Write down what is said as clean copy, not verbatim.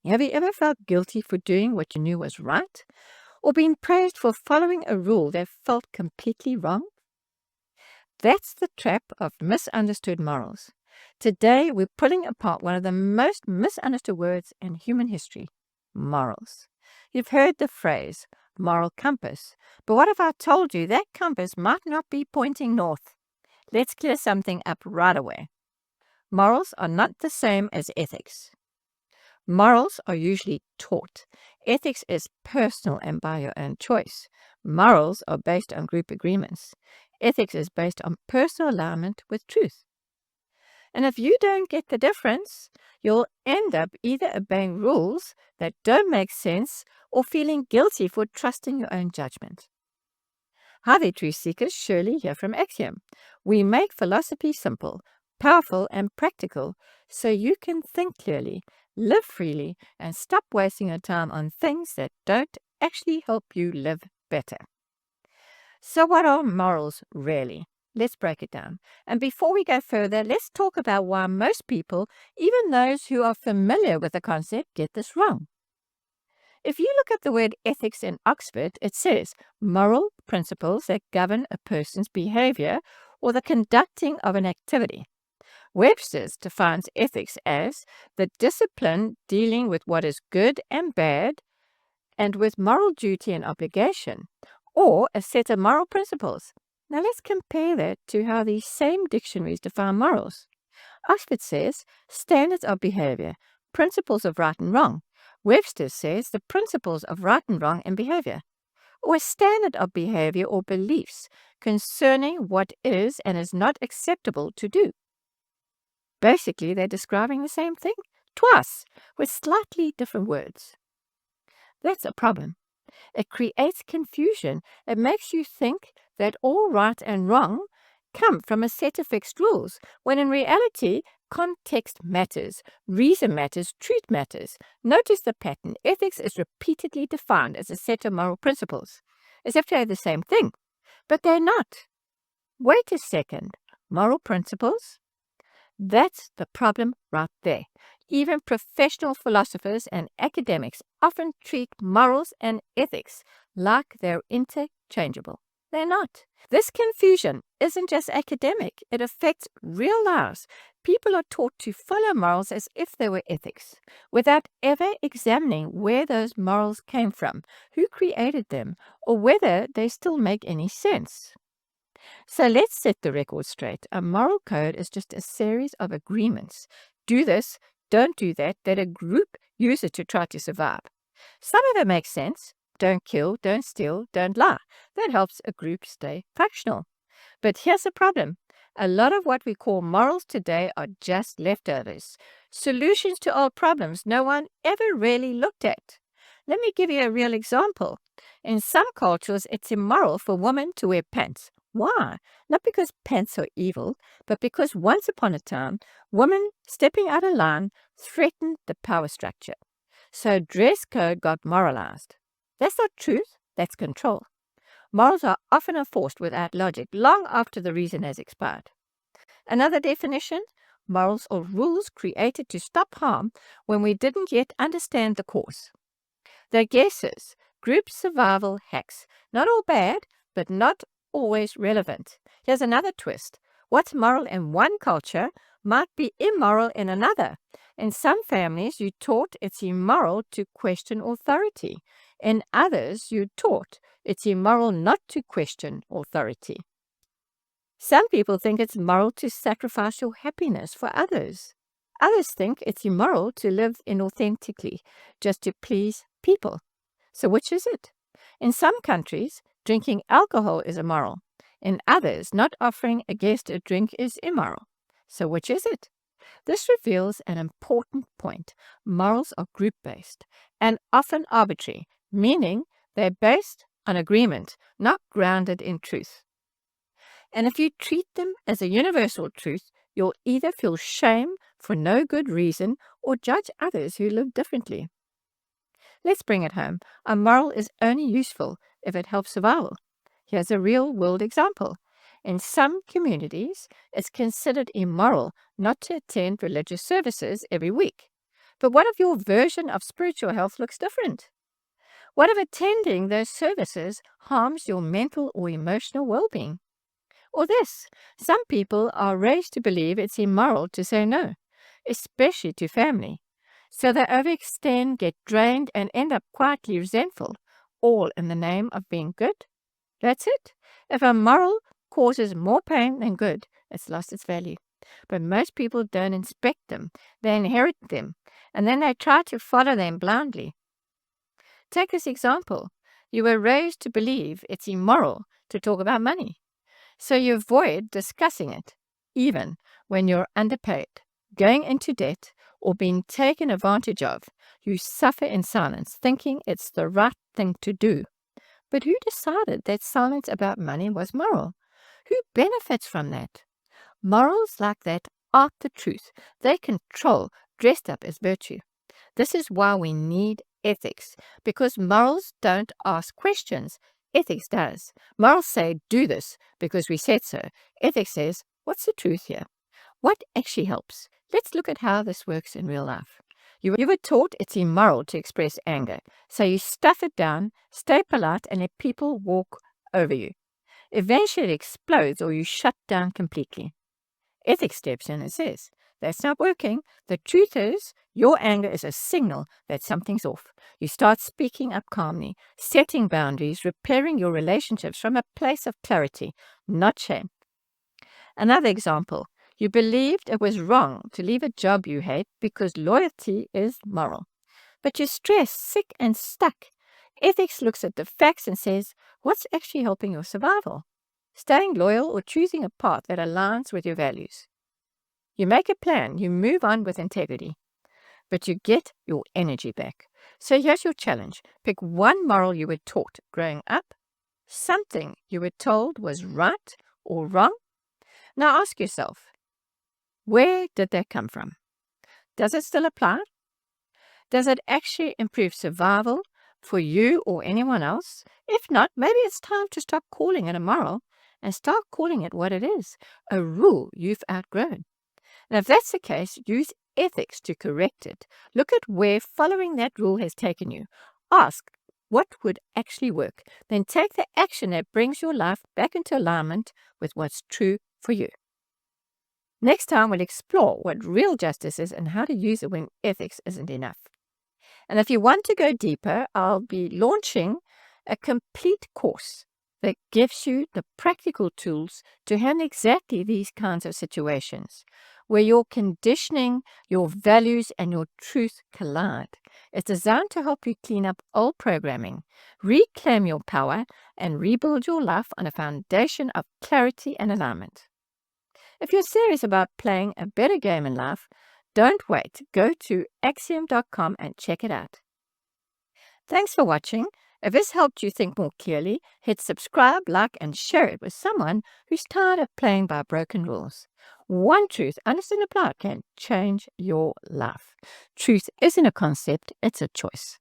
Have you ever felt guilty for doing what you knew was right, or been praised for following a rule that felt completely wrong? That's the trap of misunderstood morals. Today, we're pulling apart one of the most misunderstood words in human history: morals. You've heard the phrase moral compass, but what if I told you that compass might not be pointing north? Let's clear something up right away. Morals are not the same as ethics. Morals are usually taught. Ethics is personal and by your own choice. Morals are based on group agreements. Ethics is based on personal alignment with truth. And if you don't get the difference, you'll end up either obeying rules that don't make sense or feeling guilty for trusting your own judgment. Hi there, truth seekers. Shirley here from AXSIOM. We make philosophy simple, powerful, and practical so you can think clearly, live freely, and stop wasting your time on things that don't actually help you live better. So what are morals really? Let's break it down. And before we go further, let's talk about why most people, even those who are familiar with the concept, get this wrong. If you look up the word ethics in Oxford, it says moral principles that govern a person's behavior or the conducting of an activity. Webster's defines ethics as the discipline dealing with what is good and bad and with moral duty and obligation, or a set of moral principles. Now let's compare that to how these same dictionaries define morals. Oxford says standards of behavior, principles of right and wrong. Webster says the principles of right and wrong in behavior, or a standard of behavior or beliefs concerning what is and is not acceptable to do. Basically, they're describing the same thing twice with slightly different words. That's a problem. It creates confusion. It makes you think that all right and wrong come from a set of fixed rules, when in reality, context matters, reason matters, truth matters. Notice the pattern. Ethics is repeatedly defined as a set of moral principles, as if they're the same thing, but they're not. Wait a second. Moral principles? That's the problem right there. Even professional philosophers and academics often treat morals and ethics like they're interchangeable. They're not. This confusion isn't just academic. It affects real lives. People are taught to follow morals as if they were ethics, without ever examining where those morals came from, who created them, or whether they still make any sense. So let's set the record straight. A moral code is just a series of agreements. Do this, don't do that a group uses to try to survive. Some of it makes sense. Don't kill, don't steal, don't lie. That helps a group stay functional. But here's the problem. A lot of what we call morals today are just leftovers, solutions to old problems no one ever really looked at. Let me give you a real example. In some cultures, it's immoral for women to wear pants. Why? Not because pants are evil, but because once upon a time, women stepping out of line threatened the power structure. So dress code got moralized. That's not truth, that's control. Morals are often enforced without logic, long after the reason has expired. Another definition: morals are rules created to stop harm when we didn't yet understand the cause. They're guesses, group survival hacks. Not all bad, but not always relevant. Here's another twist. What's moral in one culture might be immoral in another. In some families, you're taught it's immoral to question authority. In others, you're taught it's immoral not to question authority. Some people think it's moral to sacrifice your happiness for others. Others think it's immoral to live inauthentically, just to please people. So which is it? In some countries, drinking alcohol is immoral. In others, not offering a guest a drink is immoral. So which is it? This reveals an important point. Morals are group-based and often arbitrary, meaning they're based on agreement, not grounded in truth. And if you treat them as a universal truth, you'll either feel shame for no good reason or judge others who live differently. Let's bring it home. A moral is only useful if it helps survival. Here's a real-world example. In some communities, it's considered immoral not to attend religious services every week. But what if your version of spiritual health looks different? What if attending those services harms your mental or emotional well-being? Or this, some people are raised to believe it's immoral to say no, especially to family. So they overextend, get drained, and end up quietly resentful, all in the name of being good. That's it. If a moral causes more pain than good, it's lost its value. But most people don't inspect them, they inherit them, and then they try to follow them blindly. Take this example. You were raised to believe it's immoral to talk about money, so you avoid discussing it, even when you're underpaid, going into debt, or being taken advantage of. You suffer in silence, thinking it's the right thing to do. But who decided that silence about money was moral? Who benefits from that? Morals like that aren't the truth. They control, dressed up as virtue. This is why we need ethics, because morals don't ask questions. Ethics does. Morals say, do this because we said so. Ethics says, what's the truth here? What actually helps? Let's look at how this works in real life. You were taught it's immoral to express anger, so you stuff it down, stay polite, and let people walk over you. Eventually it explodes or you shut down completely. Ethics steps in and says, that's not working. The truth is, your anger is a signal that something's off. You start speaking up calmly, setting boundaries, repairing your relationships from a place of clarity, not shame. Another example, you believed it was wrong to leave a job you hate because loyalty is moral. But you're stressed, sick, and stuck. Ethics looks at the facts and says, what's actually helping your survival? Staying loyal or choosing a path that aligns with your values. You make a plan, you move on with integrity, but you get your energy back. So here's your challenge. Pick one moral you were taught growing up, something you were told was right or wrong. Now ask yourself, where did that come from? Does it still apply? Does it actually improve survival for you or anyone else? If not, maybe it's time to stop calling it a moral and start calling it what it is, a rule you've outgrown. And if that's the case, use ethics to correct it. Look at where following that rule has taken you. Ask what would actually work. Then take the action that brings your life back into alignment with what's true for you. Next time, we'll explore what real justice is and how to use it when ethics isn't enough. And if you want to go deeper, I'll be launching a complete course that gives you the practical tools to handle exactly these kinds of situations, where your conditioning, your values, and your truth collide. It's designed to help you clean up old programming, reclaim your power, and rebuild your life on a foundation of clarity and alignment. If you're serious about playing a better game in life, don't wait. Go to AXSIOM.com and check it out. Thanks for watching. If this helped you think more clearly, hit subscribe, like, and share it with someone who's tired of playing by broken rules. One truth, understood and applied, can change your life. Truth isn't a concept, it's a choice.